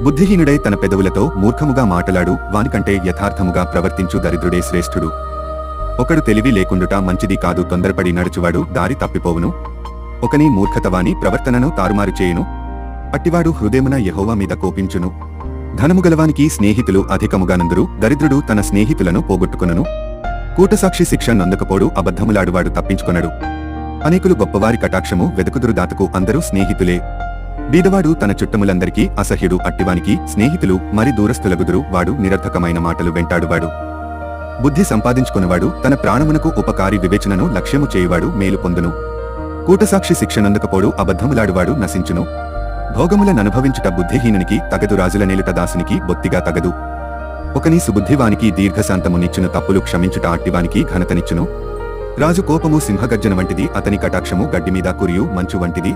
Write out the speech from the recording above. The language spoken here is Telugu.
బుద్ధిహీనుడై తన పెదవులతో మూర్ఖముగా మాటలాడు వానికంటే యథార్థముగా ప్రవర్తించు దరిద్రుడే శ్రేష్ఠుడు. ఒకడు తెలివి లేకుండుట మంచిది కాదు, తొందరపడి నడుచువాడు దారి తప్పిపోవును. ఒకని మూర్ఖతవాని ప్రవర్తనను తారుమారు చేయును, అట్టివాడు హృదయమున యెహోవా మీద కోపించును. ధనముగలవానికి స్నేహితులు అధికముగానందురు, దరిద్రుడు తన స్నేహితులను పోగొట్టుకొనును. కూటసాక్షి శిక్ష నందకపోడు, అబద్ధములాడువాడు తప్పించుకొనడు. అనేకులు గొప్పవారి కటాక్షము వెదుకుదురు, దాతకు అందరూ స్నేహితులే. బీదవాడు తన చుట్టములందరికీ అసహ్యుడు, అట్టివానికి స్నేహితులు మరి దూరస్థులగుదురు. వాడు నిరర్థకమైన మాటలు వెంటాడువాడు. బుద్ధి సంపాదించుకున్నవాడు తన ప్రాణమునకు ఉపకారి, వివేచనను లక్ష్యము చేయువాడు మేలు పొందును. కూటసాక్షి శిక్ష నందకపోడు, అబద్ధములాడువాడు నశించును. భోగములననుభవించుట బుద్ధిహీనునికి తగదు, రాజుల నేలుట దాసునికి బొత్తిగా తగదు. ఒకని సుబుద్ధివానికి దీర్ఘశాంతమునిచ్చును, తప్పులు క్షమించుట అట్టివానికి ఘనతనిచ్చును. రాజు కోపము సింహగర్జన వంటిది, అతని కటాక్షము గడ్డిమీద కురియు మంచు వంటిది.